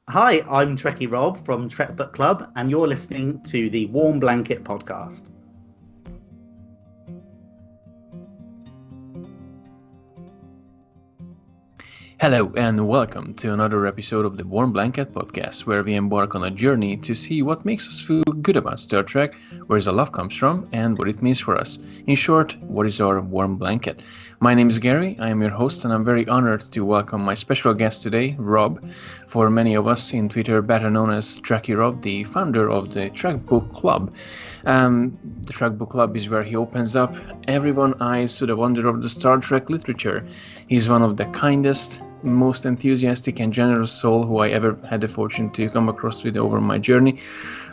Hi, I'm TrekkieRob from TrekBookClub, and you're listening to the Warm Blanket Podcast. Hello and welcome to another episode of the Warm Blanket Podcast, where we embark on a journey to see what makes us feel good about Star Trek, where the love comes from, and what it means for us. In short, what is our warm blanket? My name is Gary, I am your host, and I'm very honored to welcome my special guest today, Rob, for many of us in Twitter better known as TrekKieRob, the founder of the TrekBookClub. The TrekBookClub is where he opens up everyone's eyes to the wonder of the Star Trek literature. He's one of the kindest, most enthusiastic and generous soul who I ever had the fortune to come across with over my journey.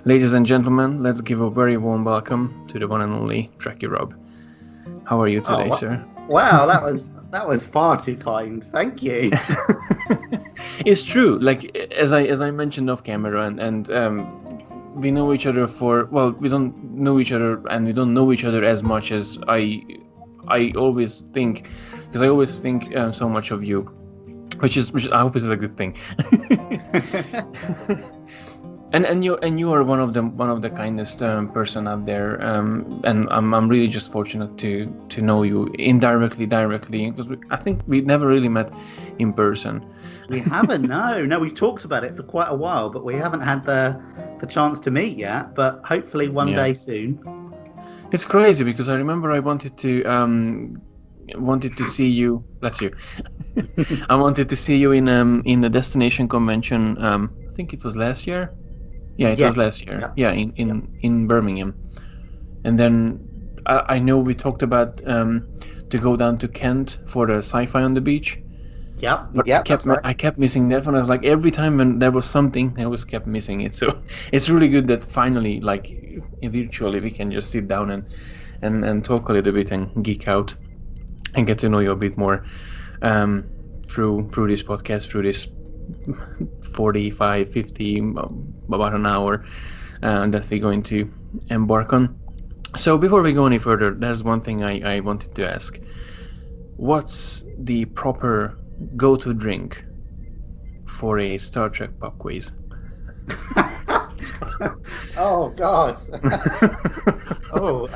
Ladies and gentlemen, let's give a very warm welcome to the one and only TrekKieRob. How are you today, sir? Wow, that was far too kind. Thank you. It's true. Like as I mentioned off camera, and we know each other we don't know each other, and we don't know each other as much as I always think, because I always think so much of you, which I hope is a good thing. and you are one of the kindest person out there, and I'm really just fortunate to know you directly, because I think we never really met in person. We haven't, no, we've talked about it for quite a while, but we haven't had the chance to meet yet. But hopefully one Yeah. day soon. It's crazy because I remember I wanted to see you. Bless you. I wanted to see you in the destination convention. I think it was last year. Yeah, it was Yes. last year. Yep. Yeah, in Yep. in, in Birmingham. And then I know we talked about to go down to Kent for the sci-fi on the beach, Yep. but Yep. That's right. I kept missing that one. I was like, every time when there was something, I always kept missing it. So it's really good that finally, like virtually, we can just sit down and talk a little bit and geek out and get to know you a bit more um, through this podcast, through this 45, 50, about an hour that we're going to embark on. So before we go any further, there's one thing I wanted to ask. What's the proper go-to drink for a Star Trek pub quiz? Oh gosh. Oh,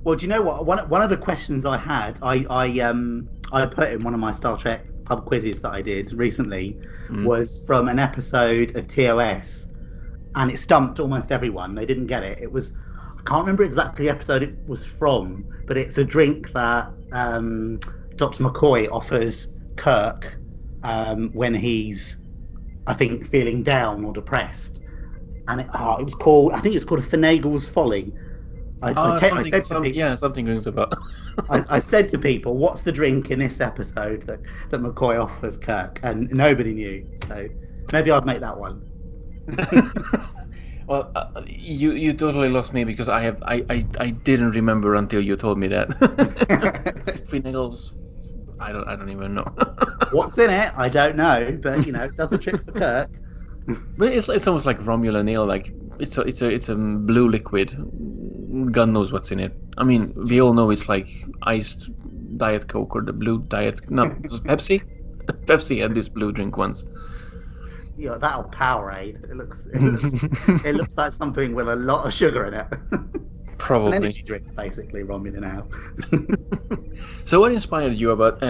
well, do you know what? One of the questions I had, I put in one of my Star Trek pub quizzes that I did recently, was from an episode of TOS, and it stumped almost everyone. They didn't get it. It was, I can't remember exactly the episode it was from, but it's a drink that Dr. McCoy offers Kirk when he's, I think, feeling down or depressed. And it was called, I think it's called a Finagle's Folly. I said to people, Something rings a bell. I said to people, what's the drink in this episode that McCoy offers Kirk? And nobody knew. So maybe I'd make that one. Well, you totally lost me because I didn't remember until you told me that. Finagle's, I don't even know. What's in it? I don't know, but it does the trick for Kirk. But it's almost like Romulan ale. Like it's a blue liquid. God knows what's in it. I mean, we all know it's like iced Diet Coke or the blue Diet. No, it was Pepsi. Pepsi had this blue drink once. That'll Powerade. It looks like something with a lot of sugar in it. It's an Probably. energy drink, basically, Romulan ale. So, what inspired you about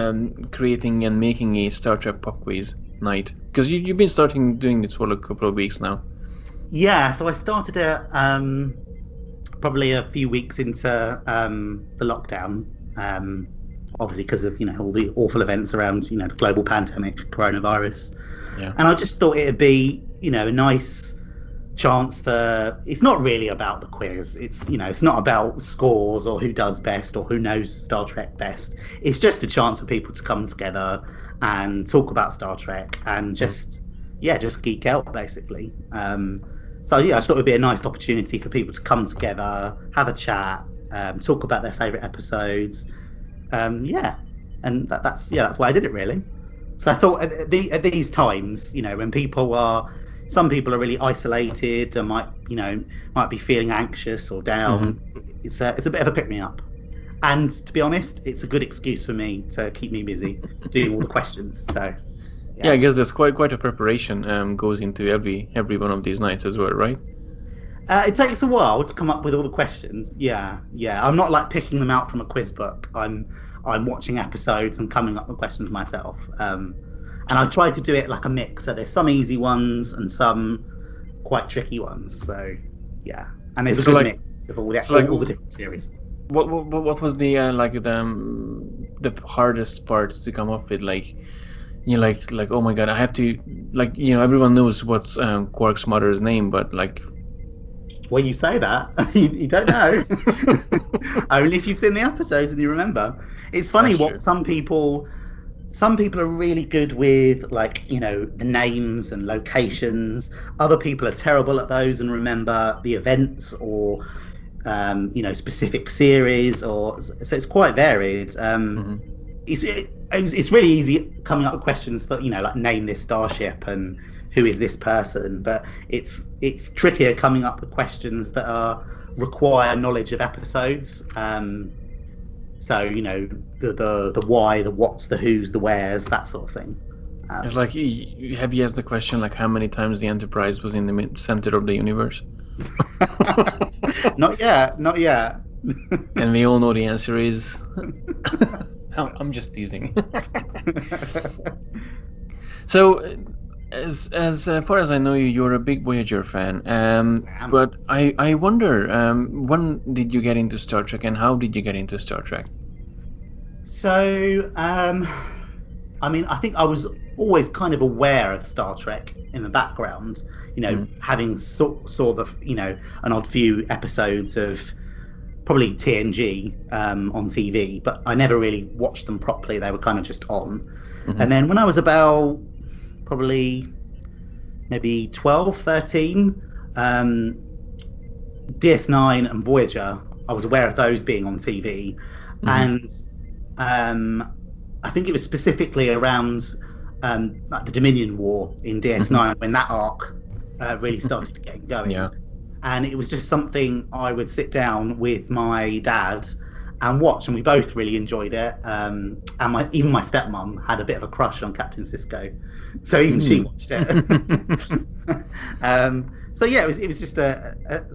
creating and making a Star Trek pop quiz night? Because you've been starting doing this for a couple of weeks now. Yeah, so I started it probably a few weeks into the lockdown, obviously because of all the awful events around the global pandemic, coronavirus. Yeah. And I just thought it'd be a nice chance for. It's not really about the quiz. It's not about scores or who does best or who knows Star Trek best. It's just a chance for people to come together and talk about Star Trek and just geek out, basically. So I just thought it'd be a nice opportunity for people to come together, have a chat, talk about their favorite episodes. And that's why I did it, really. So I thought at these times, when some people are really isolated and might be feeling anxious or down. It's a bit of a pick me up. And to be honest, it's a good excuse for me to keep me busy doing all the questions. So Yeah, I guess there's quite a preparation goes into every one of these nights as well, right? It takes a while to come up with all the questions. Yeah, yeah. I'm not like picking them out from a quiz book. I'm watching episodes and coming up with questions myself. And I try to do it like a mix. So there's some easy ones and some quite tricky ones. So yeah, and there's a So good like mix of all the so like different series. what was the like the hardest part to come up with? Like like oh my god, I have to like everyone knows what's Quark's mother's name, but like Well, you say that you don't know. Only if you've seen the episodes and you remember. It's funny that's true. what some people are really good with, like, the names and locations. Other people are terrible at those and remember the events or specific series, or so it's quite varied. Hmm. It's really easy coming up with questions for, like, name this starship and who is this person, but it's trickier coming up with questions that require knowledge of episodes. So, the why, the what's, the who's, the where's, that sort of thing. It's Um, like have you asked the question like how many times the Enterprise was in the center of the universe? Not yet, not yet. And we all know the answer is. I'm just teasing. So, as far as I know you, you're a big Voyager fan. But I wonder, when did you get into Star Trek, and how did you get into Star Trek? So, I mean, I think I was always kind of aware of Star Trek in the background, Mm. having saw the, an odd few episodes of probably TNG on TV, but I never really watched them properly. They were kind of just on. Hmm. And then when I was about probably maybe 12, 13, DS9 and Voyager, I was aware of those being on TV. Hmm. And I think it was specifically around like the Dominion War in Hmm. DS9 when that arc really started getting Yeah. going. And it was just something I would sit down with my dad and watch, and we both really enjoyed it. And even my stepmom had a bit of a crush on Captain Sisko, so even she Mm. watched it. So yeah, it was just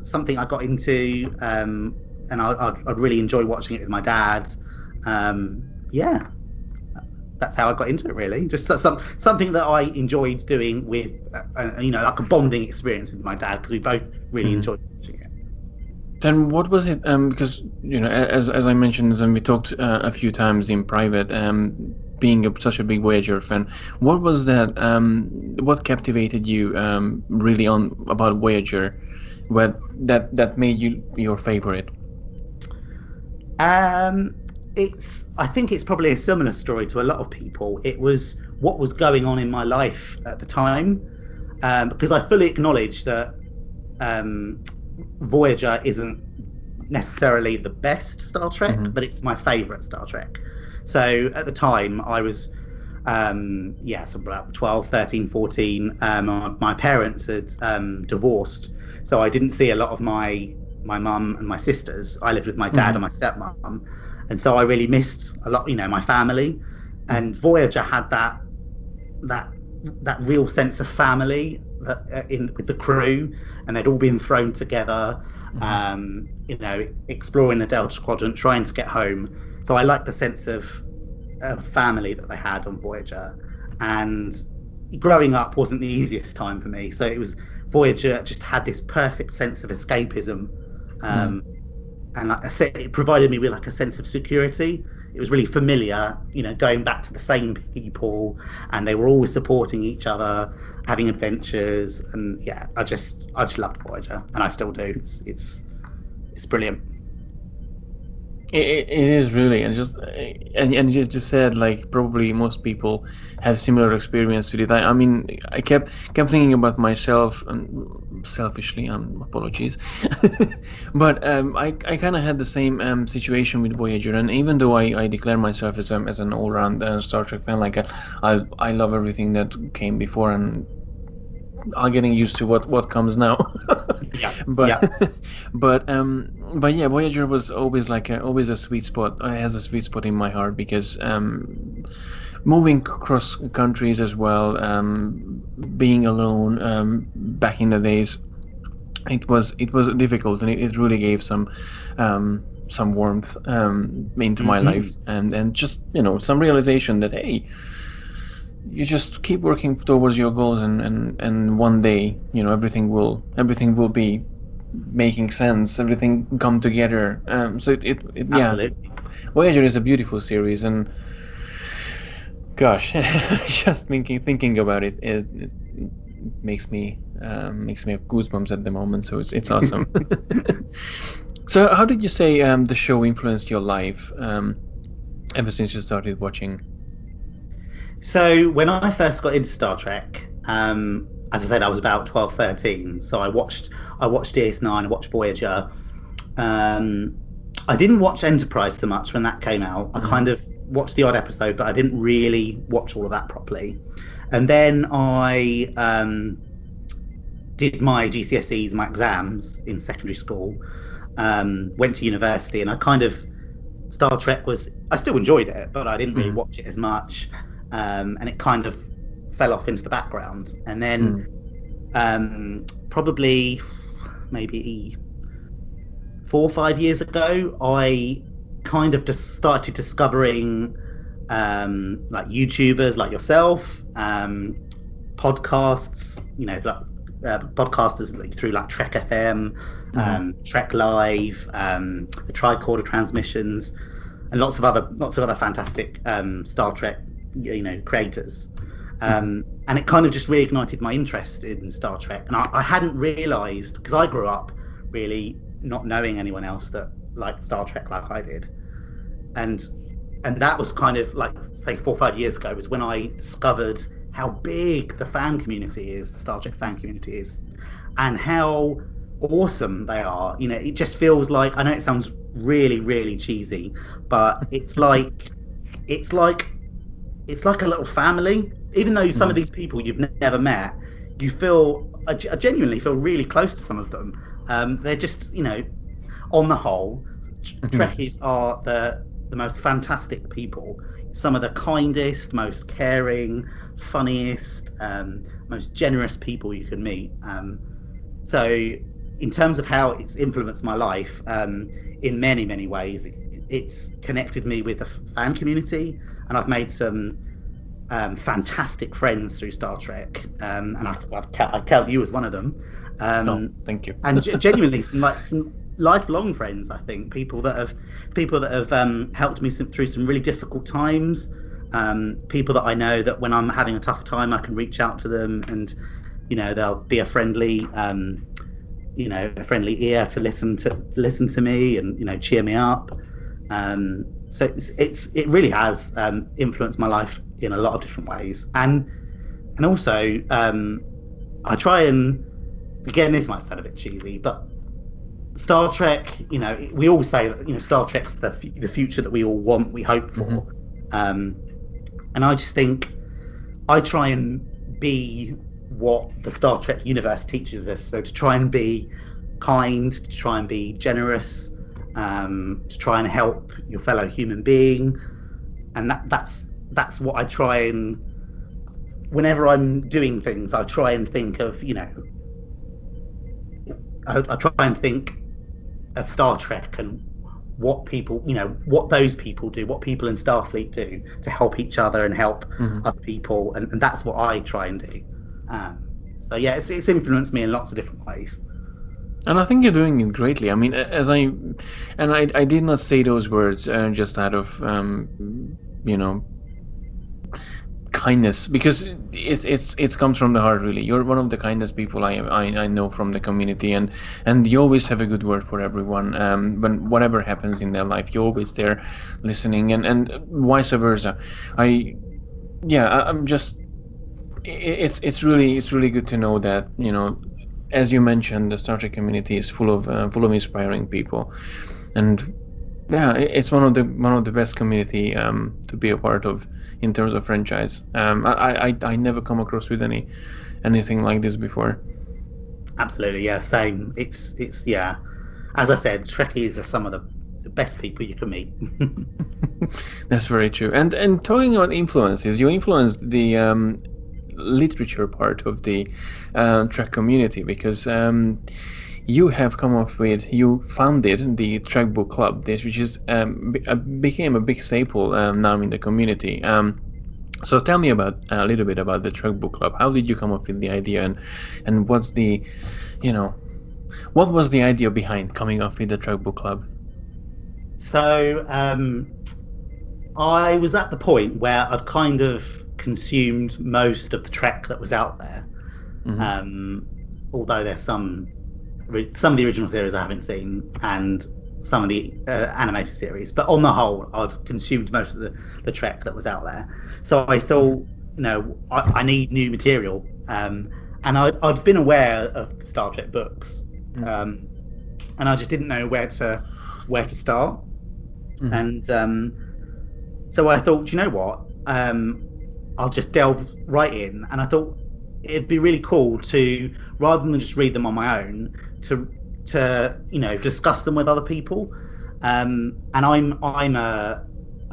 something I got into, and I'd really enjoy watching it with my dad. Yeah, that's how I got into it. Really, just something that I enjoyed doing with, like a bonding experience with my dad, because we both really Mhm. enjoyed watching it. Then what was it? Because as I mentioned, and we talked a few times in private, being such a big Voyager fan, what was that? What captivated you really on about Voyager? What that made you your favorite? Um, I think it's probably a similar story to a lot of people. It was what was going on in my life at the time, because I fully acknowledge that um, Voyager isn't necessarily the best Star Trek, Hmm. but it's my favorite Star Trek. So at the time, I was, yeah, so about 12, 13, 14. My parents had divorced, so I didn't see a lot of my mum and my sisters. I lived with my dad Hmm. and my stepmom, and so I really missed a lot, my family. Hmm. And Voyager had that that real sense of family that, in with the crew, and they'd all been thrown together, Hmm. exploring the Delta Quadrant, trying to get home. So I liked the sense of family that they had on Voyager. And growing up wasn't the easiest time for me, so it was Voyager just had this perfect sense of escapism, Hmm. um, and like I said, it provided me with like a sense of security. It was really familiar, going back to the same people, and they were always supporting each other, having adventures, and yeah, I just loved Voyager, and I still do. It's brilliant. It is really, and and you just said like probably most people have similar experience with it. I mean, I kept thinking about myself, and selfishly, apologies, but I kind of had the same situation with Voyager, and even though I declare myself as an all round Star Trek fan, like I love everything that came before, and I'm getting used to what comes now. Yeah, but yeah. but yeah, Voyager was always like always a sweet spot. It has a sweet spot in my heart because moving across countries as well, being alone back in the days, it was difficult, and it really gave some warmth into my Hmm. life, and just some realization that, hey, you just keep working towards your goals, and one day everything will be making sense, everything come together. So yeah, Absolutely. Voyager is a beautiful series, and gosh, just thinking about it makes me have goosebumps at the moment. So it's awesome. So how did you say the show influenced your life ever since you started watching? So when I first got into Star Trek, as I said, I was about 12, 13. So I watched DS9, I watched Voyager. Um, I didn't watch Enterprise so much when that came out. I Hmm. kind of watched the odd episode, but I didn't really watch all of that properly. And then I did my GCSEs, my exams in secondary school, went to university, and I kind of Star Trek was I still enjoyed it, but I didn't really Hmm. watch it as much, and it kind of fell off into the background. And then Hmm. probably maybe 4 or 5 years ago, I kind of just started discovering like YouTubers like yourself, podcasts, like podcasters like, through like Trek FM, Hmm. Trek Live, the Tricorder transmissions, and lots of other fantastic Star Trek, creators. Hmm. And it kind of just reignited my interest in Star Trek. And I hadn't realised, because I grew up really not knowing anyone else that liked Star Trek like I did, and that was kind of like, say, 4 or 5 years ago was when I discovered how big the fan community is, the Star Trek fan community is, and how awesome they are. It just feels like, I know it sounds really, really cheesy, but it's like it's like a little family. Even though some of Hmm. these people you've never met, I genuinely feel really close to some of them. They're just, on the whole, Trekkies Yes. are the most fantastic people. Some of the kindest, most caring, funniest, most generous people you can meet. So, in terms of how it's influenced my life, in many, many ways, it's connected me with the fan community, and I've made some fantastic friends through Star Trek, and I count you as one of them. Oh, Um, thank you. and genuinely, some lifelong friends. I think people that have helped me through some really difficult times. People that I know that when I'm having a tough time, I can reach out to them, and they'll be a friendly ear to listen to me, and cheer me up. So it really has influenced my life in a lot of different ways, and also I try and, again, this might sound a bit cheesy, but Star Trek, we all say that Star Trek's the future that we all want, we hope Hmm. for, um, and I just think I try and be what the Star Trek universe teaches us. So to try and be kind, to try and be generous, to try and help your fellow human being, and that's what I try and, whenever I'm doing things, I try and think of, I try and think of Star Trek and what those people do, what people in Starfleet do to help each other and help Hmm. other people, and that's what I try and do. So yeah, it's influenced me in lots of different ways. And I think you're doing it greatly. I mean, I did not say those words just out of you know kindness, because it comes from the heart, really. You're one of the kindest people I know from the community, and you always have a good word for everyone. When whatever happens in their life, you're always there listening, and vice versa. I Yeah, I'm just it's really good to know that, as you mentioned, the Star Trek community is full of inspiring people, and yeah, it's one of the best community to be a part of in terms of franchise. I never come across with anything like this before. Absolutely, yeah, same. It's yeah. As I said, Trekkies are some of the best people you can meet. That's very true. And talking about influences, you influenced the literature part of the Trek community because you have come up with, you founded the TrekBookClub, this which is became a big staple now in the community. So tell me about a little bit about the TrekBookClub. How did you come up with the idea, and what's the, you know, what was the idea behind coming up with the TrekBookClub? So I was at the point where I'd kind of consumed most of the Trek that was out there. Although there's some of the original series I haven't seen, and some of the animated series, but on the whole, I'd consumed most of the Trek that was out there. So I thought, I need new material, and I'd been aware of Star Trek books, and I just didn't know where to start. And so I thought, you know what, I'll just delve right in. And I thought it'd be really cool to, rather than just read them on my own, to discuss them with other people. And I'm a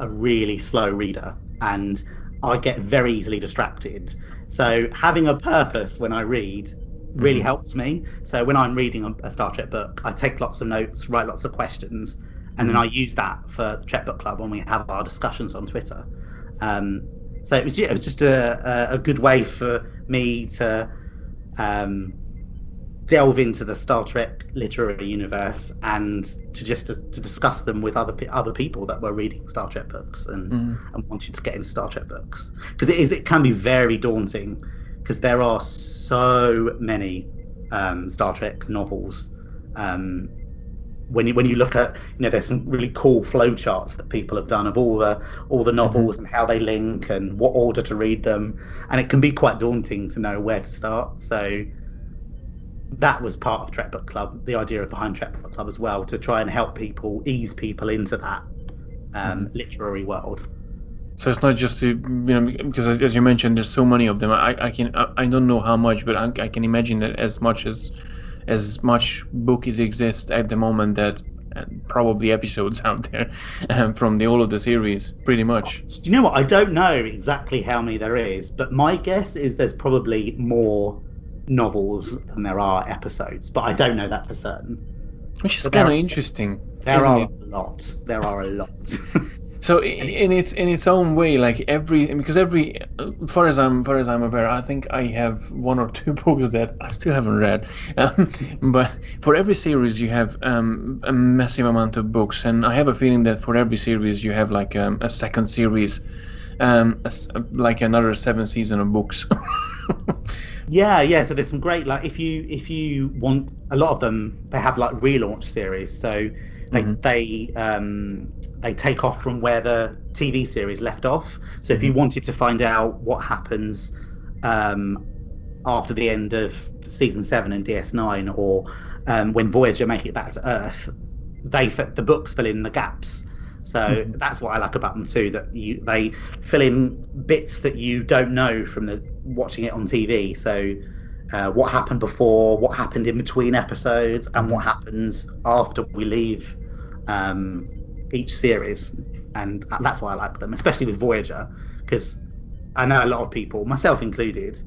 really slow reader, and I get very easily distracted. So having a purpose when I read really helps me. So when I'm reading a Star Trek book, I take lots of notes, write lots of questions, and then I use that for the Trek Book Club when we have our discussions on Twitter. So it was just a good way for me to delve into the Star Trek literary universe, and to discuss them with other people that were reading Star Trek books and wanted to get into Star Trek books, because it can be very daunting, because there are so many Star Trek novels. When you look at, there's some really cool flow charts that people have done of all the novels and how they link and what order to read them, and it can be quite daunting to know where to start. So that was part of Trek Book Club, the idea behind Trek Book Club as well, to try and help people, ease people into that literary world. So it's not just to, because as you mentioned, there's so many of them. I don't know how much, but I can imagine that as much books exist at the moment, that probably episodes out there from all of the series, pretty much. Do you know what? I don't know exactly how many there is, but my guess is there's probably more novels than there are episodes, but I don't know that for certain. Which is kind of interesting. There are a lot. So in its own way, like because far as I'm aware, I think I have one or two books that I still haven't read. But for every series you have a massive amount of books, and I have a feeling that for every series you have like a second series, like another 7 seasons of books. Yeah. So there's some great, like, if you want, a lot of them, they have like relaunch series. So they take off from where the TV series left off. So if you wanted to find out what happens after the end of season 7 in DS9, or when Voyager make it back to Earth, the books fill in the gaps. So that's what I like about them too, that they fill in bits that you don't know from watching it on TV. So what happened before, what happened in between episodes, and what happens after we leave each series. And that's why I like them, especially with Voyager, because I know a lot of people, myself included,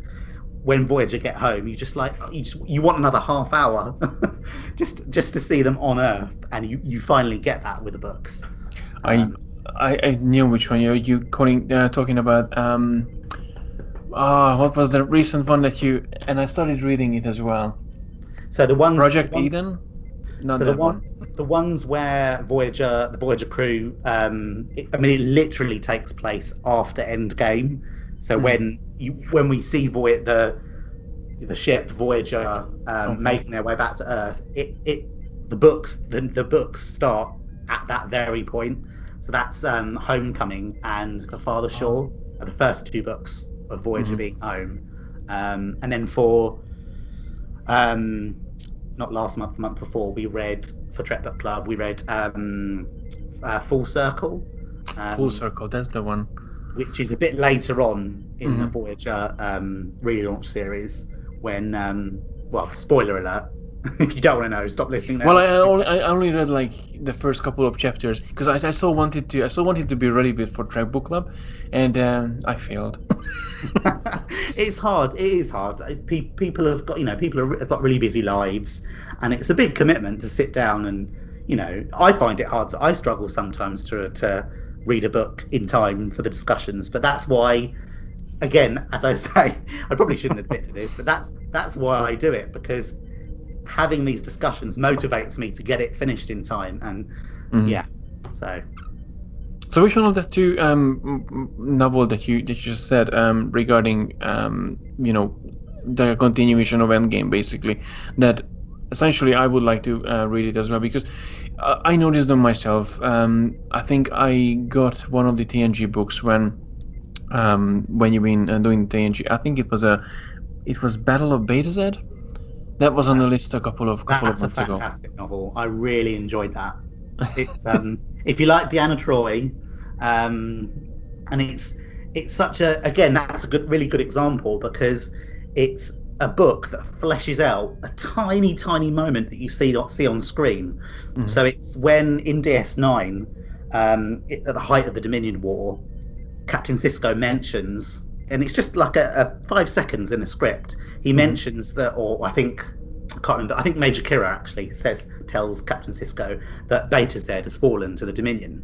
when Voyager get home, you want another half hour just to see them on Earth, and you finally get that with the books. I knew which one you talking about. What was the recent one that and I started reading it as well. So Project Eden? Not that one. The ones where the Voyager crew, it literally takes place after Endgame. So when we see the ship Voyager making their way back to Earth, the books start at that very point. So that's Homecoming and The Farther Shore are the first 2 books of Voyager being home. And then for not last month, the month before, we read, for Trek Book Club, we read Full Circle. Full Circle, that's the one. Which is a bit later on in the Voyager relaunch series, when, well, spoiler alert, If you don't want to know, stop listening now. Well, I only read like the first couple of chapters because I so wanted to be ready for Trek Book Club, and I failed. It's hard. It is hard. People have got, have got really busy lives, and it's a big commitment to sit down and, I find it hard. I struggle sometimes to read a book in time for the discussions, but that's why, again, as I say, I probably shouldn't admit to this, but that's why I do it, because having these discussions motivates me to get it finished in time, and yeah, so. So which one of the two novel that you just said regarding the continuation of Endgame, basically, that essentially I would like to read it as well, because I noticed them myself. I think I got one of the TNG books when you've been doing TNG. I think it was Battle of Beta Z. That was on the list a couple of months ago. That's a fantastic novel. I really enjoyed that. It's if you like Deanna Troi, and it's such a, again, that's a really good example, because it's a book that fleshes out a tiny moment that you see on screen. So it's when in DS9, at the height of the Dominion War, Captain Sisko mentions, and it's just like a 5 seconds in the script. He mentions that, or I can't remember. I think Major Kira actually tells Captain Sisko that Beta Z has fallen to the Dominion.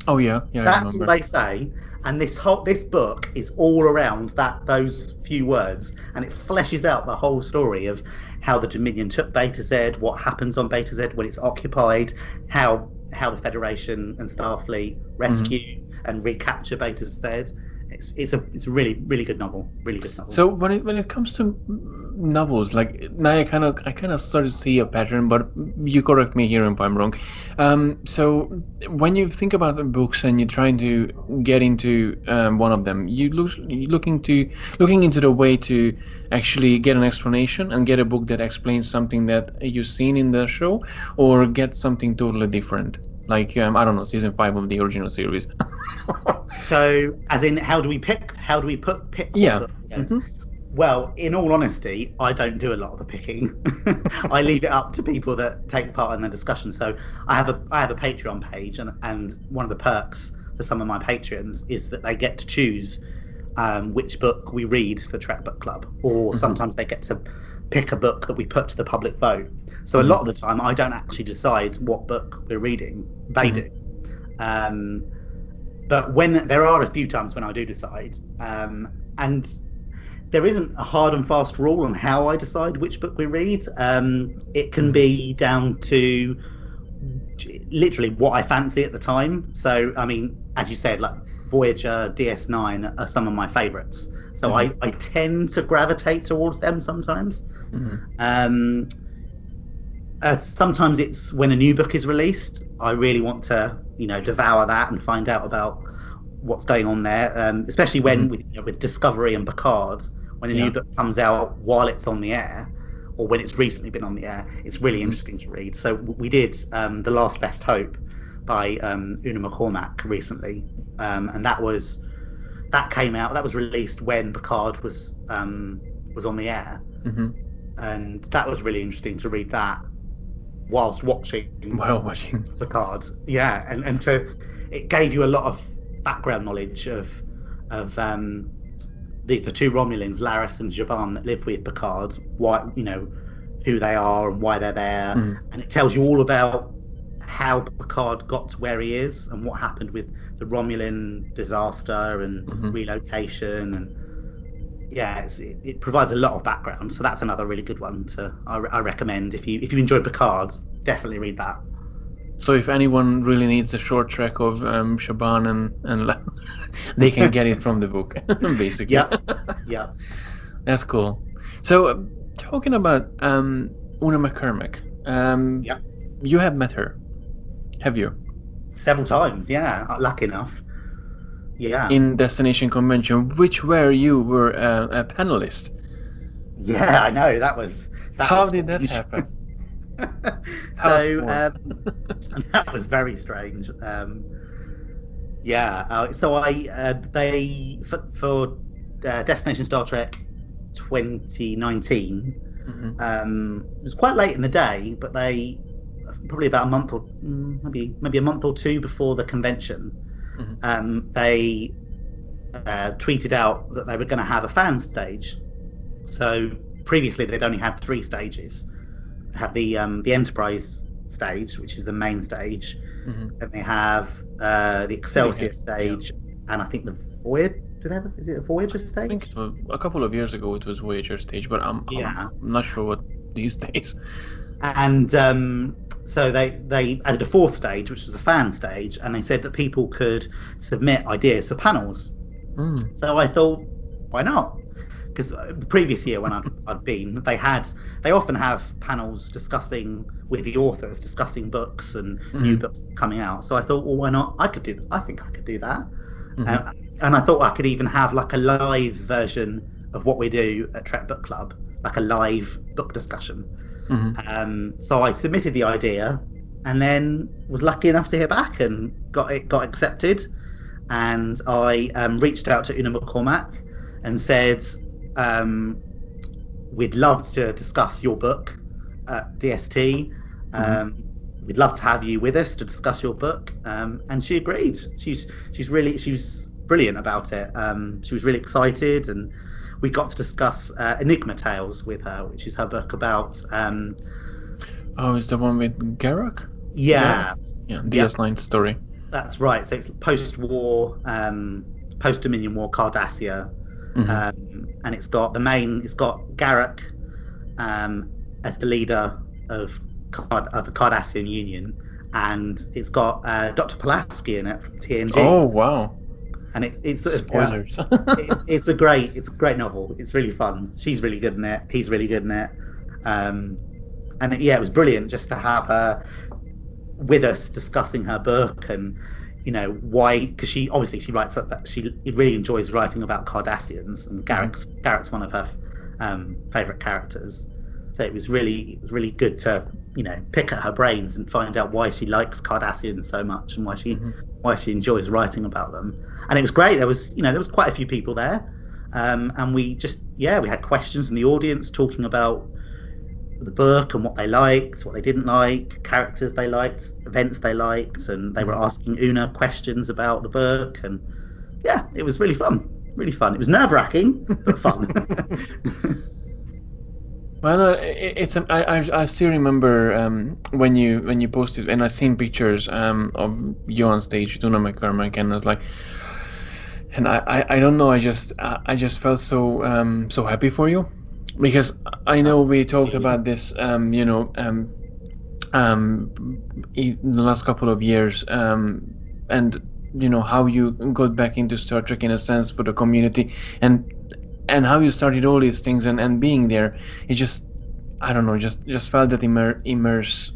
Oh yeah, That's all they say, and this book is all around those few words, and it fleshes out the whole story of how the Dominion took Beta Z, what happens on Beta Z when it's occupied, how the Federation and Starfleet rescue and recapture Beta Z. It's a really good novel, really good novel. So when it comes to novels, like now I kind of start to see a pattern, but you correct me here if I'm wrong. So when you think about the books and you're trying to get into one of them, you're looking into the way to actually get an explanation and get a book that explains something that you've seen in the show, or get something totally different. Like I don't know, season 5 of the original series. So, as in, how do we pick? Yeah. Well, in all honesty, I don't do a lot of the picking. I leave it up to people that take part in the discussion. So I have a Patreon page, and one of the perks for some of my patrons is that they get to choose which book we read for Trek Book Club, or sometimes they get to pick a book that we put to the public vote. So a lot of the time, I don't actually decide what book we're reading. They do. But when there are a few times when I do decide, and there isn't a hard and fast rule on how I decide which book we read. It can be down to literally what I fancy at the time. So, I mean, as you said, like Voyager, DS9 are some of my favorites. So I tend to gravitate towards them sometimes. Sometimes it's when a new book is released. I really want to, devour that and find out about what's going on there. Especially when with Discovery and Picard, when a new book comes out while it's on the air, or when it's recently been on the air, it's really interesting to read. So we did The Last Best Hope by Una McCormack recently, and that was released when Picard was on the air, and that was really interesting to read that while watching Picard. Yeah, and it gave you a lot of background knowledge of the two Romulans, Laris and Jaban, that live with Picard, who they are and why they're there, and it tells you all about how Picard got to where he is and what happened with the Romulan disaster and relocation, and it provides a lot of background. So that's another really good one I recommend. If you enjoy Picard, definitely read that. So if anyone really needs a short track of Shaban and they can get it from the book, basically. Yeah. That's cool. So talking about Una McCormack, you have met her, have you? Several times, yeah. Lucky enough. Yeah. In Destination Convention, which were you were a panelist. Yeah, I know. How did that happen? So that was very strange. So they for Destination Star Trek 2019, It was quite late in the day, but they probably about a month or maybe a month or two before the convention, they tweeted out that they were going to have a fan stage. So previously they'd only had 3 stages. They have the Enterprise stage, which is the main stage, and they have the Excelsior stage, and I think the Voyager. Is it a Voyager stage? I think it was a couple of years ago. It was Voyager stage, but I'm not sure what these days. And so they added a 4th stage, which was a fan stage, and they said that people could submit ideas for panels. So I thought, why not? Because the previous year when I'd been, they often have panels discussing with the authors, discussing books and new books coming out. So I thought, well, why not? I think I could do that. And I thought I could even have like a live version of what we do at TrekBookClub, like a live book discussion. So I submitted the idea, and then was lucky enough to hear back and got accepted. And I reached out to Una McCormack and said, we'd love to discuss your book at DST. We'd love to have you with us to discuss your book. And she agreed. She was brilliant about it. She was really excited, and we got to discuss Enigma Tales with her, which is her book about is the one with Garak? Yeah, DS9 story. That's right. So it's post-war, post-Dominion War Cardassia, and it's got Garak as the leader of the Cardassian Union, and it's got Dr. Pulaski in it from TNG. Oh wow! And it's spoilers. It's a great novel. It's really fun. She's really good in it. He's really good in it. It was brilliant just to have her with us discussing her book, and why, because she writes that she really enjoys writing about Cardassians, and Garak's one of her favorite characters. So it was really good to pick at her brains and find out why she likes Cardassians so much, and why she enjoys writing about them. And it was great. There was quite a few people there, and we had questions in the audience talking about the book and what they liked, what they didn't like, characters they liked, events they liked, and they were asking Una questions about the book. And it was really fun. It was nerve-wracking, but fun. Well, I still remember when you posted, and I seen pictures of you on stage with Una McCormack, and I was like, and I don't know, I just felt so happy for you, because I know we talked about this in the last couple of years, and how you got back into Star Trek in a sense for the community, and how you started all these things, and being there, it just, I don't know, just felt that immerse.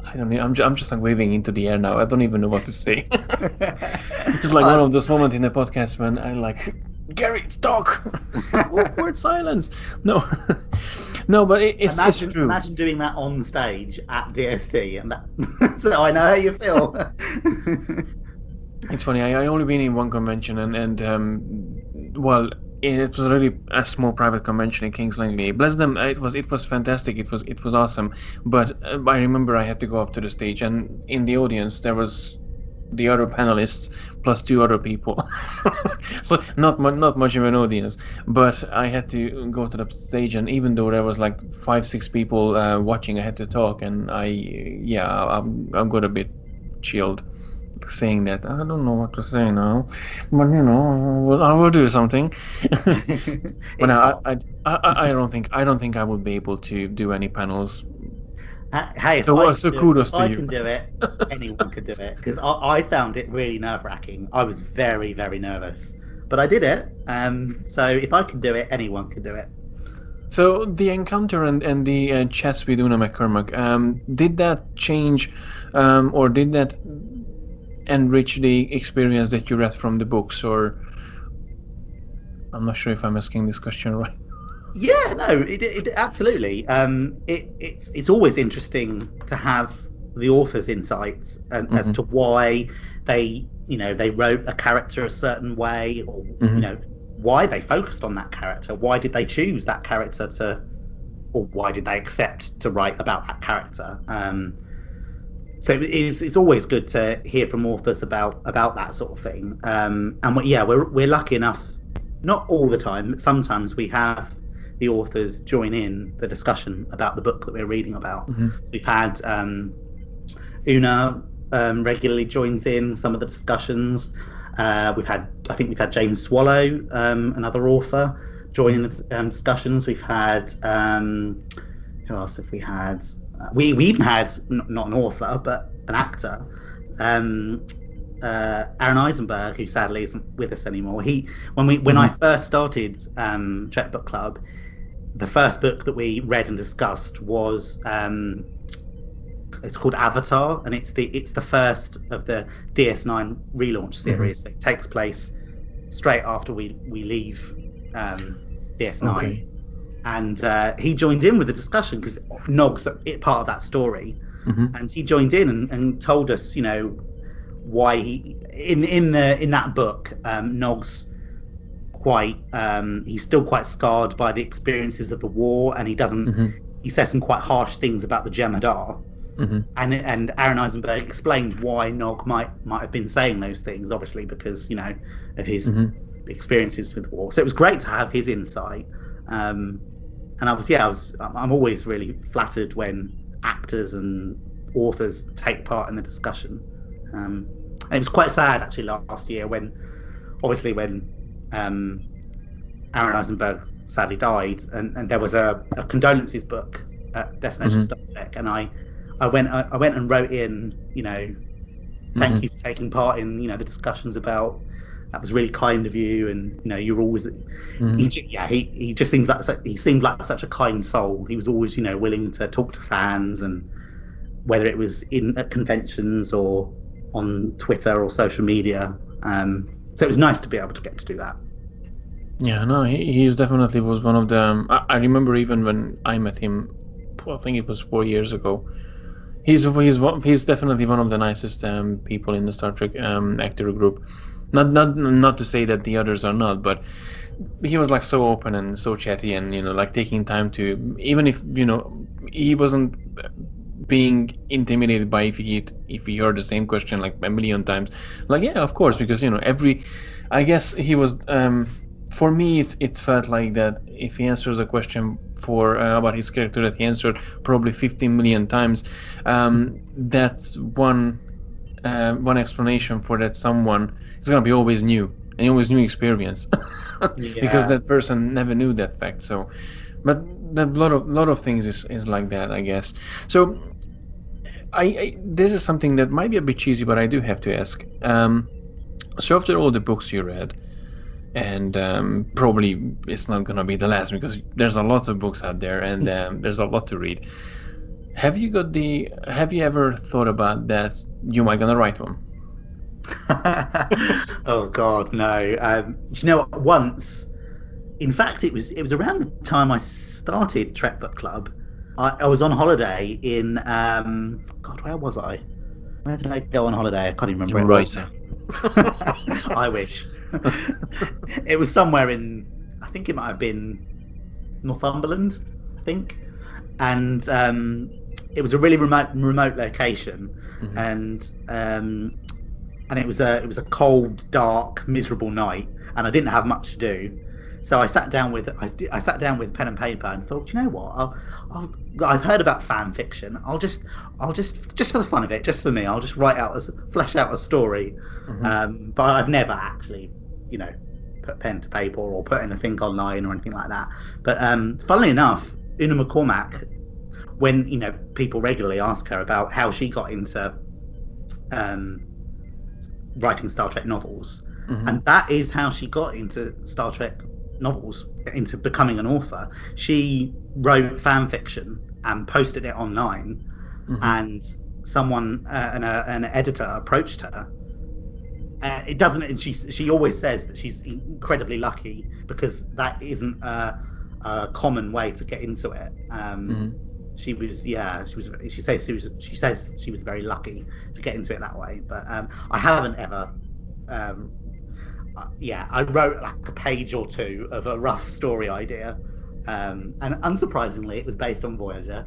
I don't know, I'm just like waving into the air now. I don't even know what to say. It's like one of those moments in the podcast when I'm like, Gary, talk. Awkward silence. No, but it's true. Imagine doing that on stage at DST, and that. So I know how you feel. It's funny. I only been in one convention, and it was really a small private convention in Kings Langley. Bless them. It was fantastic. It was awesome. But I remember I had to go up to the stage, and in the audience there was the other panelists plus 2 other people. So not much of an audience. But I had to go to the stage, and even though there was like 5-6 people watching, I had to talk, and I got a bit chilled, saying that I don't know what to say now, but I will do something. But I don't think I would be able to do any panels. Hey, so kudos to you. I can do it. Anyone could do it, because I found it really nerve-wracking. I was very, very nervous, but I did it. So if I can do it, anyone can do it. So the encounter and the chats with Una McCormack, did that change, or did that enrich the experience that you read from the books? Or I'm not sure if I'm asking this question right. Yeah, no, it absolutely. It's always interesting to have the author's insights as to why they wrote a character a certain way, or why they focused on that character. Why did they choose that character or why did they accept to write about that character? So it's always good to hear from authors about that sort of thing. And we're lucky enough, not all the time, but sometimes we have the authors join in the discussion about the book that we're reading about. Mm-hmm. So we've had Una regularly joins in some of the discussions. We've had James Swallow, another author, join in the discussions. We've had who else have we had? We even had not an author but an actor, Aaron Eisenberg, who sadly isn't with us anymore. When I first started Trek Book Club, the first book that we read and discussed was it's called Avatar, and it's the first of the DS9 relaunch series. It takes place straight after we leave DS9. Okay. And he joined in with the discussion because Nog's part of that story, and he joined in and told us, why he in that book, Nog's quite he's still quite scarred by the experiences of the war, and he doesn't he says some quite harsh things about the Jem'Hadar. And Aaron Eisenberg explained why Nog might have been saying those things, obviously because of his experiences with the war. So it was great to have his insight. And I'm always really flattered when actors and authors take part in the discussion. And it was quite sad actually last year when Aaron Eisenberg sadly died, and there was a condolences book at Destination Star Trek, and I went and wrote in, thank you for taking part in the discussions about. That was really kind of you, and you're always. He just seemed like such a kind soul. He was always willing to talk to fans, and whether it was at conventions or on Twitter or social media. So it was nice to be able to get to do that. Yeah, no, he definitely was one of the. I remember even when I met him, I think it was 4 years ago. He's definitely one of the nicest people in the Star Trek actor group. Not to say that the others are not, but he was like so open and so chatty, and like taking time to, even if he wasn't being intimidated by if he heard the same question like a million times. Like, yeah, of course, because I guess he was. For me, it felt like that if he answers a question about his character that he answered probably 15 million times, that's one explanation for that someone is going to be always new and always new experience. Because that person never knew that fact. So, but a lot of things is like that, I guess. So, this is something that might be a bit cheesy, but I do have to ask. So after all the books you read, and probably it's not gonna be the last because there's a lot of books out there, and there's a lot to read. Have you ever thought about that you might gonna write one? Oh God, no. Once, in fact, it was around the time I started Trek Book Club. I was on holiday in God, where was I? Where did I go on holiday? I can't even remember. Right. I wish. It was somewhere in, I think it might have been Northumberland, I think, and it was a really remote location, and it was a cold, dark, miserable night, and I didn't have much to do, so I sat down with pen and paper and thought, you know what, I've heard about fan fiction. I'll just for the fun of it, just for me, I'll just flesh out a story. But I've never actually, put pen to paper or put anything online or anything like that. But funnily enough, Una McCormack, when people regularly ask her about how she got into writing Star Trek novels, and that is how she got into Star Trek novels, into becoming an author. She wrote fan fiction and posted it online, and someone an editor approached her. It doesn't, and she always says that she's incredibly lucky because that isn't a common way to get into it. She says she was very lucky to get into it that way. But I haven't ever I wrote like a page or two of a rough story idea, and unsurprisingly, it was based on Voyager.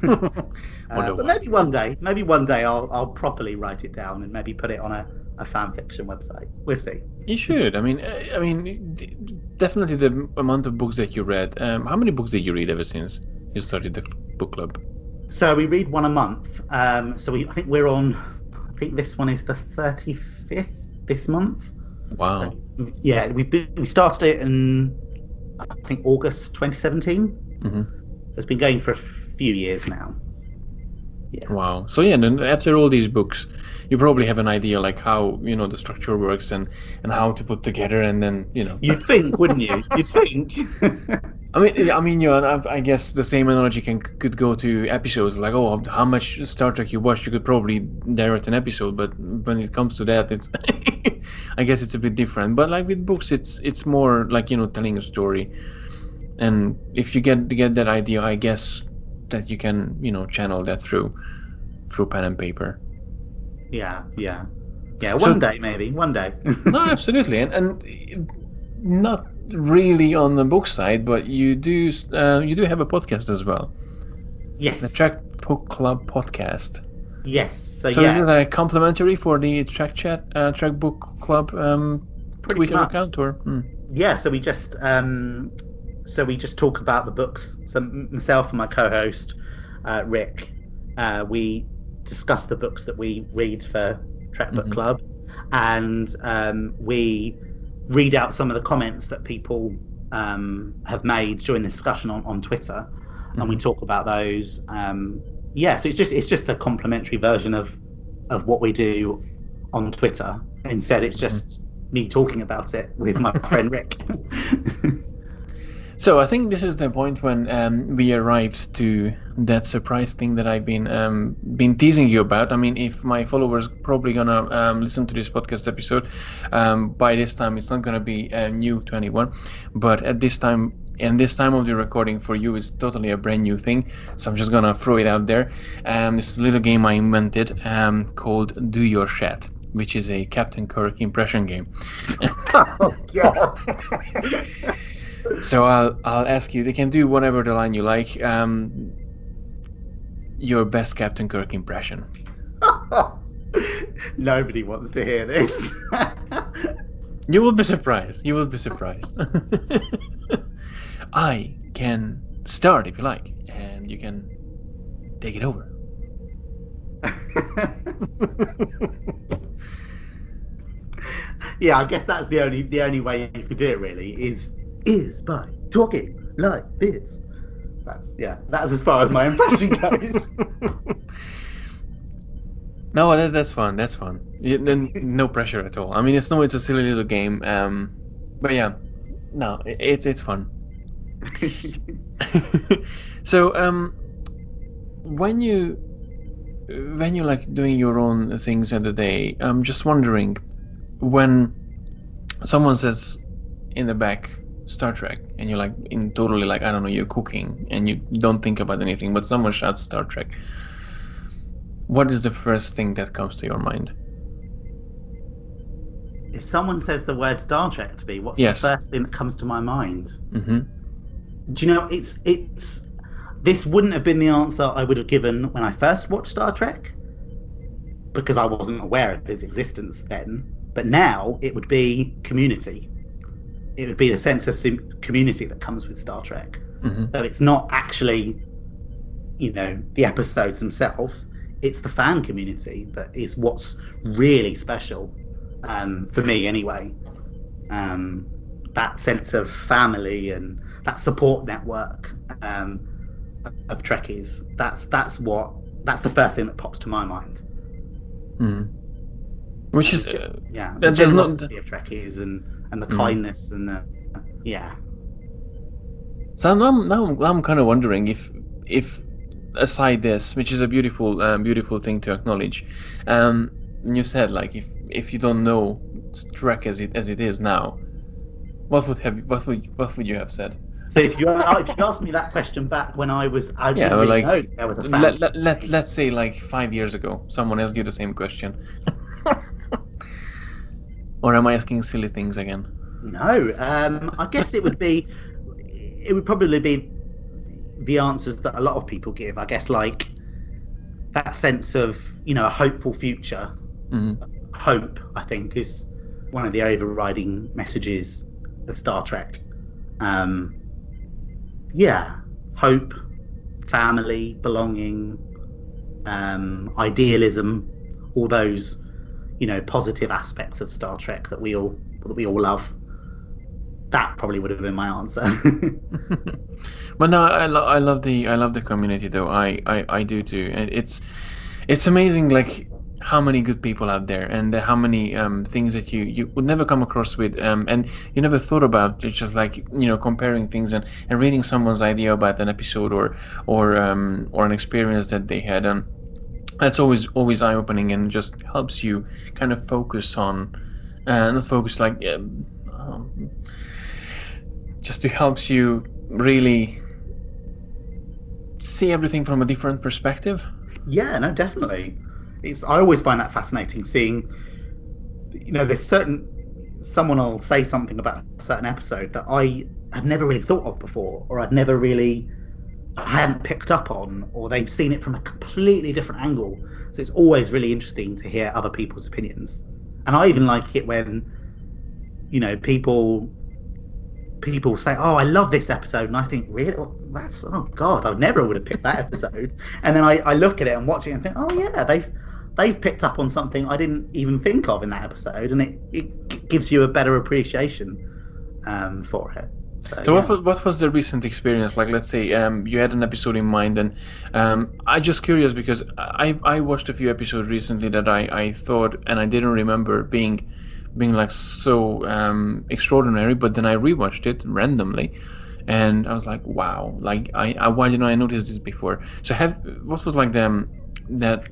But maybe one day I'll properly write it down and maybe put it on a fan fiction website. We'll see. You should. I mean, definitely the amount of books that you read. How many books did you read ever since you started the book club? So we read one a month. I think we're on. I think this one is the 35th this month. Wow. So, yeah, we started it in I think August 2017. Mm-hmm. So it's been going for a few years now. Yeah. Wow. So yeah, then after all these books, you probably have an idea like how the structure works and how to put together, and then You'd think, wouldn't you? You'd think. I guess the same analogy could go to episodes. Like, oh, how much Star Trek you watched, you could probably direct an episode. But when it comes to that, it's I guess it's a bit different. But like with books, it's more like telling a story. And if you get that idea, I guess that you can channel that through pen and paper. Yeah. One day, maybe one day. No, absolutely, and not really on the book side, but you do have a podcast as well. Yes. The TrekBookClub podcast. Yes. So is it a complimentary for the TrekBookClub Twitter account, or? Yeah. So we just talk about the books. So myself and my co-host Rick, we discuss the books that we read for Trek Book Club, and we read out some of the comments that people have made during the discussion on Twitter, and we talk about those. So it's just a complimentary version of what we do on Twitter. Instead, it's just me talking about it with my friend Rick. So I think this is the point when we arrived to that surprise thing that I've been teasing you about. I mean, if my followers probably gonna listen to this podcast episode, by this time it's not gonna be new to anyone. But at this time, and this time of the recording for you is totally a brand new thing. So I'm just gonna throw it out there. It's a little game I invented called Do Your Chat, which is a Captain Kirk impression game. Oh God. So I'll ask you. They can do whatever the line you like. Your best Captain Kirk impression. Nobody wants to hear this. You will be surprised. I can start if you like, and you can take it over. Yeah, I guess that's the only way you could do it. Really, is by talking like this. That's as far as my impression goes. No, that's fun. No pressure at all. I mean, it's a silly little game. But yeah, no, it's fun. So, when you like doing your own things in the day, I'm just wondering, when someone says in the back Star Trek, and you're like totally like, I don't know, you're cooking and you don't think about anything, but someone shouts Star Trek, what is the first thing that comes to your mind? If someone says the word Star Trek to me, what's the first thing that comes to my mind? Do you know, it's this wouldn't have been the answer I would have given when I first watched Star Trek, because I wasn't aware of its existence then. But now it would be community. It would be the sense of community that comes with Star Trek. So it's not actually, the episodes themselves. It's the fan community that is what's really special, for me anyway. That sense of family and that support network of Trekkies. That's the first thing that pops to my mind. Which is the generosity of Trekkies and the kindness and the So I'm kind of wondering if aside this, which is a beautiful thing to acknowledge, you said like if you don't know Trek as it is now, what would you have said? So if you asked me that question back when I didn't really know there was a fan. Let's say like 5 years ago, someone asked you the same question. Or am I asking silly things again? No, I guess it would probably be the answers that a lot of people give. I guess like that sense of a hopeful future. Mm. Hope, I think, is one of the overriding messages of Star Trek. Um, yeah, hope, family, belonging, idealism, all those positive aspects of Star Trek that we all love. That probably would have been my answer. But no, I love the community though. I do too. And it's amazing like how many good people out there and how many things that you would never come across with and you never thought about. It's just like comparing things and reading someone's idea about an episode or an experience that they had, and that's always eye opening and just helps you kind of focus on not focus like um, just to helps you really see everything from a different perspective. Yeah, no, definitely. I always find that fascinating seeing, there's certain someone will say something about a certain episode that I had never really thought of before, or I hadn't picked up on, or they've seen it from a completely different angle. So it's always really interesting to hear other people's opinions. And I even like it when, people say, "Oh, I love this episode," and I think, "Really? Oh God, I never would have picked that episode." And then I look at it and watch it and think, "Oh yeah, they've picked up on something I didn't even think of in that episode," and it gives you a better appreciation for it. So So yeah. what was the recent experience like? Let's say you had an episode in mind, and I just curious because I watched a few episodes recently that I thought and I didn't remember being like so extraordinary, but then I rewatched it randomly, and I was like, wow, like I why didn't I notice this before? So have what was like that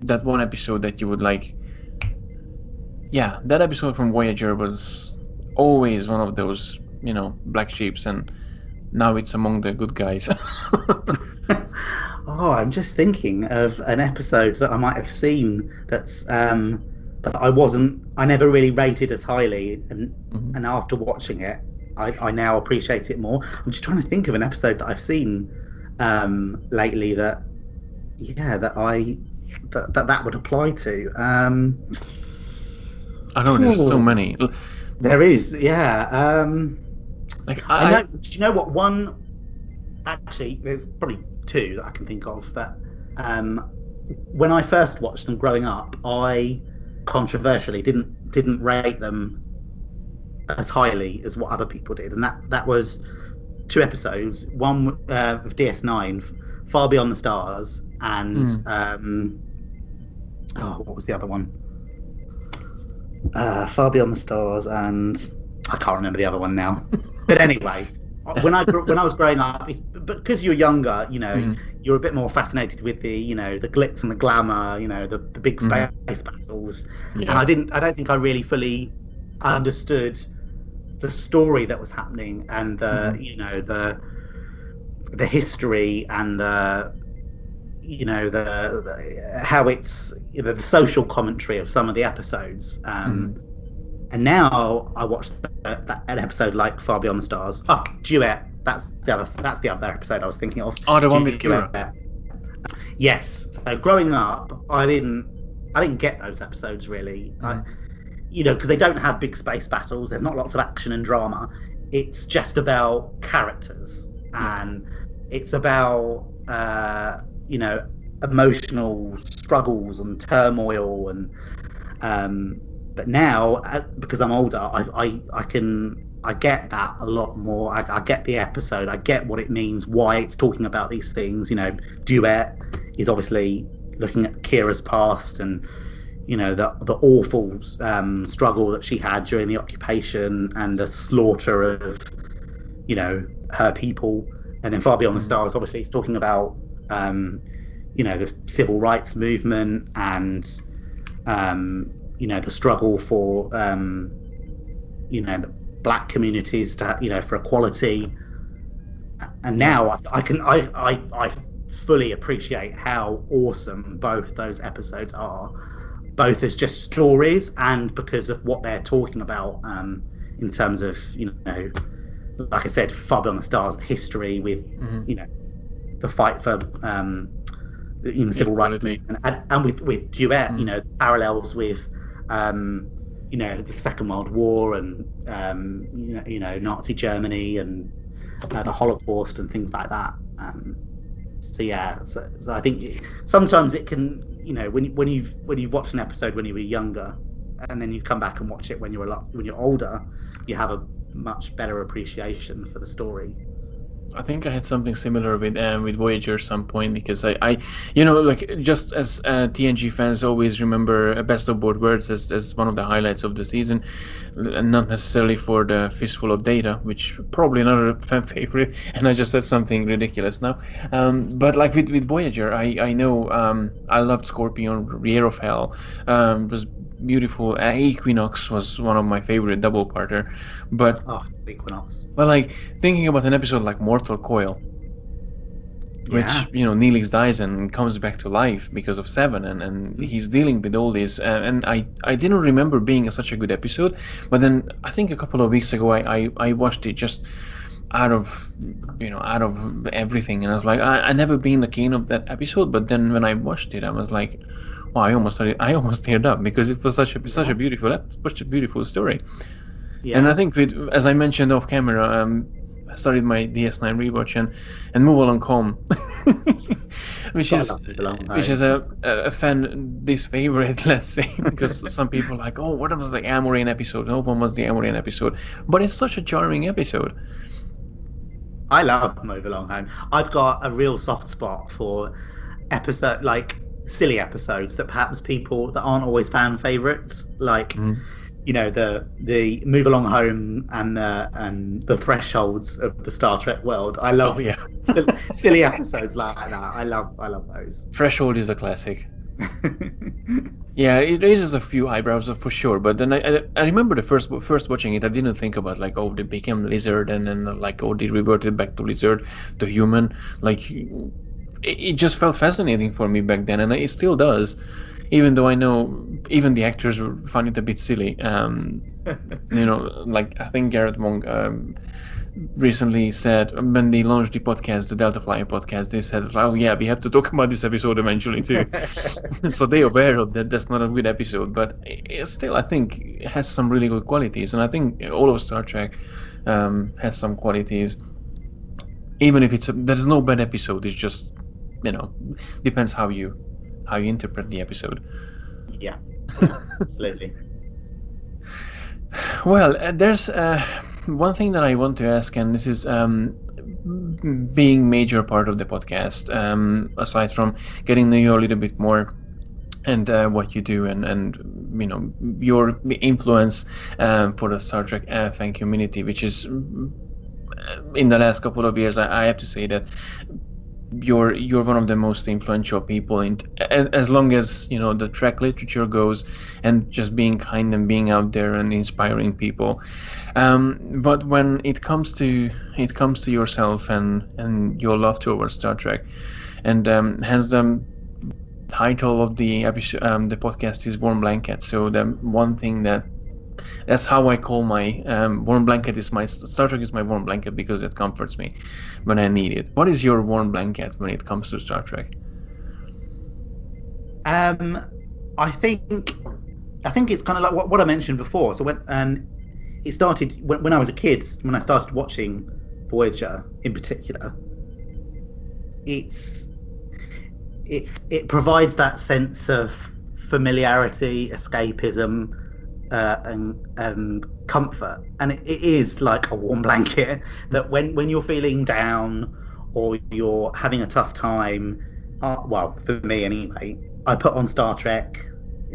that one episode that you would like? Yeah, that episode from Voyager was always one of those black sheeps, and now it's among the good guys. Oh, I'm just thinking of an episode that I might have seen that I never really rated as highly, and Mhm. after watching it, I now appreciate it more. I'm just trying to think of an episode that I've seen lately that yeah that I that would apply to. I know there's so many. There is, yeah. Like I know. I Do you know what one? Actually, there's probably two that I can think of that um, when I first watched them growing up, I controversially didn't rate them as highly as what other people did, and that was two episodes. One of DS9, Far Beyond the Stars, and mm, oh, what was the other one? Far Beyond the Stars, and I can't remember the other one now. But anyway, when I was growing up, because you're younger, mm, you're a bit more fascinated with the glitz and the glamour, the big mm, space battles, and yeah. I don't think I really fully understood the story that was happening and Mm, the history and the how it's the social commentary of some of the episodes. mm. And now I watched an episode like Far Beyond the Stars. Oh, Duet. That's the other episode I was thinking of. Oh, the one with Duet. Kira. Yes. So growing up, I didn't get those episodes really. Mm, Because they don't have big space battles. There's not lots of action and drama. It's just about characters, yeah. and it's about emotional struggles and turmoil and but now because I'm older, I get that a lot more. I get the episode. I get what it means, why it's talking about these things. Duet is obviously looking at Kira's past and the awful struggle that she had during the occupation and the slaughter of her people. And then Far Beyond the Mm, Stars, obviously, it's talking about the civil rights movement and the struggle for the black communities to for equality. And yeah. now I fully appreciate how awesome both those episodes are. both as just stories and because of what they're talking about, in terms of, like I said, Far Beyond the Stars, the history with, the fight for civil rights movement, and with Duet, parallels with the Second World War and Nazi Germany and the Holocaust and things like that. So I think sometimes it can, when you've watched an episode when you were younger, and then you come back and watch it when you're older, you have a much better appreciation for the story. I think I had something similar with Voyager at some point, because I like, just as TNG fans always remember Best of Both Worlds as one of the highlights of the season, and not necessarily for the fistful of data, which probably another fan favorite, and I just said something ridiculous now. But like with Voyager, I know I loved Scorpion, Year of Hell, it was beautiful. Equinox was one of my favorite double-parter, but Equinox. But like, thinking about an episode like Mortal Coil, which Neelix dies and comes back to life because of Seven, and he's dealing with all this, and I didn't remember being such a good episode, but then I think a couple of weeks ago I watched it just out of everything, and I was like, I never been the keen of that episode, but then when I watched it, I was like, wow, I almost teared up, because it was such a beautiful story. Yeah. And I think as I mentioned off camera, I started my DS9 rewatch and Move Along Home, which is a fan disfavorite, let's say, because some people are like, oh, what was the Amorine episode? No one was the Amorine episode, but it's such a charming episode. I love Move Along Home. I've got a real soft spot for silly episodes that perhaps people that aren't always fan favorites, like. The Move Along Home and the Thresholds of the Star Trek world. I love silly episodes like that. I love those. Threshold is a classic. Yeah, it raises a few eyebrows for sure. But then I remember the first watching it, I didn't think about like, oh, they became lizard, and then like, oh, they reverted back to lizard, to human. Like, it just felt fascinating for me back then, and it still does. Even though I know even the actors find it a bit silly. Like, I think Garrett Wong recently said, when they launched the podcast, the Delta Flyer podcast, they said, oh yeah, we have to talk about this episode eventually too. So they're aware of that. That's not a good episode, but it still, I think, it has some really good qualities. And I think all of Star Trek has some qualities. Even if there's no bad episode, it's just, depends how you interpret the episode. Yeah, absolutely. Well, there's one thing that I want to ask, and this is being major part of the podcast, aside from getting to know you a little bit more and what you do, and your influence for the Star Trek fan community, which is in the last couple of years, I have to say that you're one of the most influential people in, as long as the Trek literature goes, and just being kind and being out there and inspiring people. But when it comes to yourself and your love towards Star Trek, and hence the title of the episode, the podcast is Warm Blanket. So the one thing that's how I call my warm blanket is my Star Trek is my warm blanket, because it comforts me when I need it. What is your warm blanket when it comes to Star Trek? I think it's kind of like what I mentioned before. So when it started, when I was a kid, when I started watching Voyager in particular, it provides that sense of familiarity, escapism, and comfort, and it is like a warm blanket that when you're feeling down or you're having a tough time, well, for me anyway, I put on Star Trek,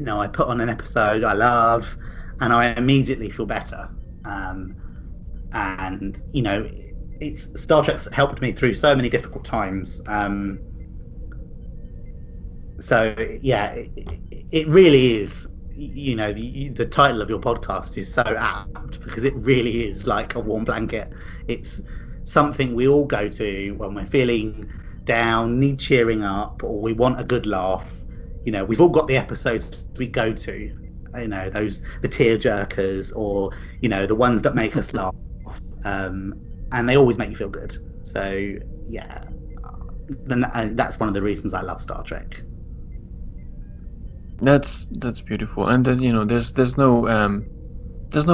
I put on an episode I love, and I immediately feel better. And it's Star Trek's helped me through so many difficult times. So yeah, it really is. The title of your podcast is so apt, because it really is like a warm blanket. It's something we all go to when we're feeling down, need cheering up, or we want a good laugh. we've all got the episodes we go to, the tear jerkers, or the ones that make us laugh, and they always make you feel good. So yeah, that's one of the reasons I love Star Trek. That's beautiful, and then there's no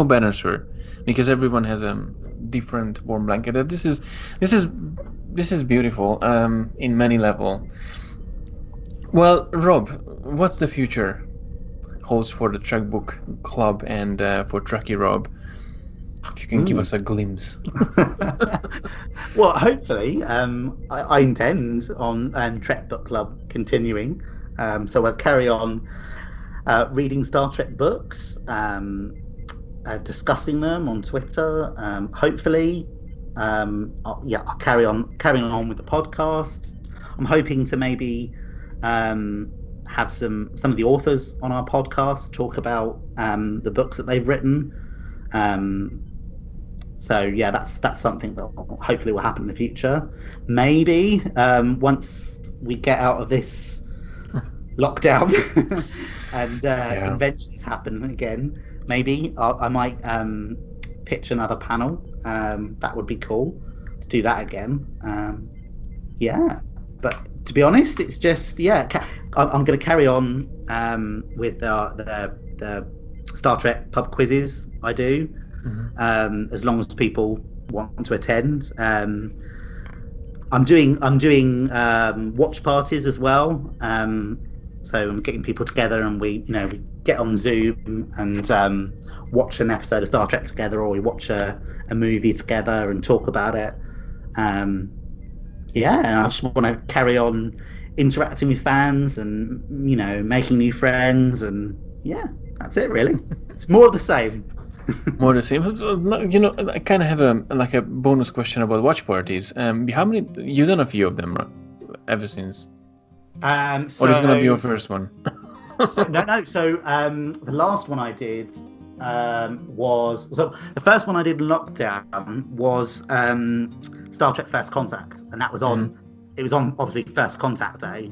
bad answer, because everyone has a different warm blanket. This is beautiful in many level. Well, Rob, what's the future holds for the Trek Book Club and for TrekkieRob? If you can give us a glimpse. Well, hopefully, I intend on Trek Book Club continuing. So I'll carry on reading Star Trek books, discussing them on Twitter. Hopefully, I'll carry on with the podcast. I'm hoping to maybe have some of the authors on our podcast talk about the books that they've written. So yeah, that's something that hopefully will happen in the future. Maybe once we get out of this lockdown and conventions happen again, maybe I might pitch another panel. That would be cool to do that again. But to be honest, it's just I'm going to carry on with the Star Trek pub quizzes I do. Mm-hmm. As long as people want to attend. I'm doing watch parties as well. So I'm getting people together, and we get on Zoom and watch an episode of Star Trek together, or we watch a movie together and talk about it. And I just want to carry on interacting with fans and making new friends, and that's it really. It's more of the same. More the same. I kind of have a bonus question about watch parties. How many? You've done a few of them ever since. Or is it gonna be your first one? No. So the last one I did was the first one I did in lockdown was Star Trek First Contact, and that was on. Mm-hmm. It was on obviously First Contact Day,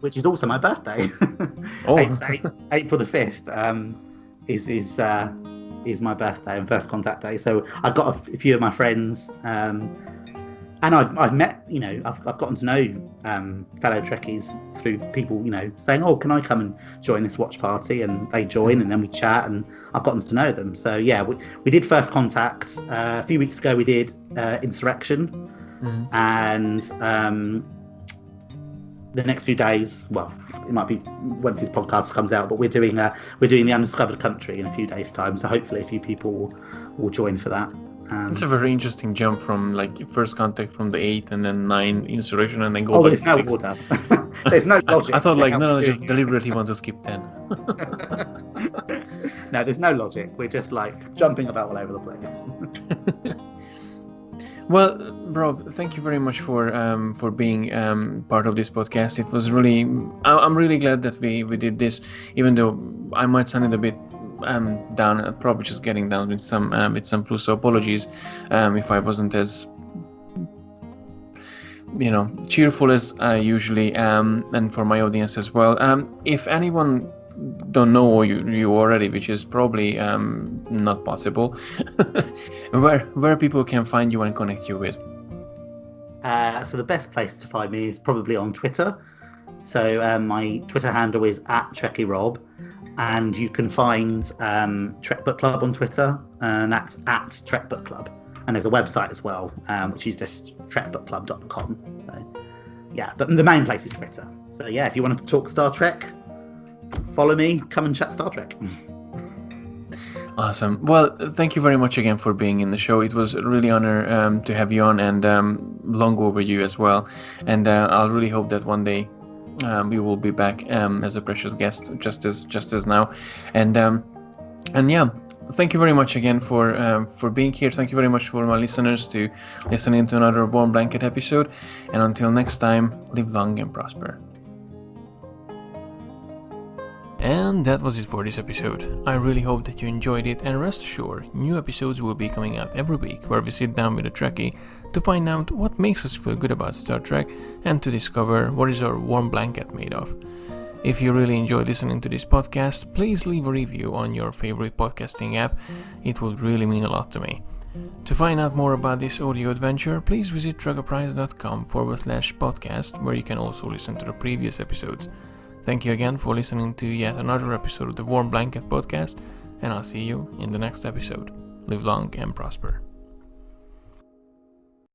which is also my birthday. April the 5th. Is my birthday and First Contact Day. So I've got a few of my friends, and I've met, I've gotten to know fellow Trekkies through people, saying, "Oh, can I come and join this watch party?" And they join, and then we chat, and I've gotten to know them. So yeah, we did First Contact. A few weeks ago we did Insurrection, and the next few days, well, it might be once this podcast comes out, but we're doing the Undiscovered Country in a few days' time. So hopefully a few people will join for that. It's a very interesting jump from First Contact from the 8th and then 9 Insurrection and then go back to 6. There's no order. There's no logic. I thought just deliberately want to skip 10. No, there's no logic. We're just jumping about all over the place. Well, Rob, thank you very much for being part of this podcast. It was really, I'm really glad that we did this, even though I might sound a bit down, probably just getting down with some flu. So apologies if I wasn't as cheerful as I usually am, and for my audience as well. If anyone don't know you already, which is probably not possible, where people can find you and connect you with? So the best place to find me is probably on Twitter. So my Twitter handle is @TrekkieRob, and you can find Trek Book Club on Twitter, and that's @TrekBookClub. And there's a website as well, which is just TrekBookClub.com. So, yeah, but the main place is Twitter. So yeah, if you want to talk Star Trek, follow me, come and chat Star Trek. Awesome. Well, thank you very much again for being in the show. It was a really honor to have you on, and long overdue as well. And I'll really hope that one day we will be back as a precious guest, just as now. And yeah, thank you very much again for being here. Thank you very much for my listeners to listening to another Warm Blanket episode. And until next time, live long and prosper. And that was it for this episode. I really hope that you enjoyed it, and rest assured, new episodes will be coming out every week where we sit down with a Trekkie to find out what makes us feel good about Star Trek and to discover what is our warm blanket made of. If you really enjoy listening to this podcast, please leave a review on your favorite podcasting app. It would really mean a lot to me. To find out more about this audio adventure, please visit TrekkerPrize.com/podcast, where you can also listen to the previous episodes. Thank you again for listening to yet another episode of the Warm Blanket Podcast, and I'll see you in the next episode. Live long and prosper.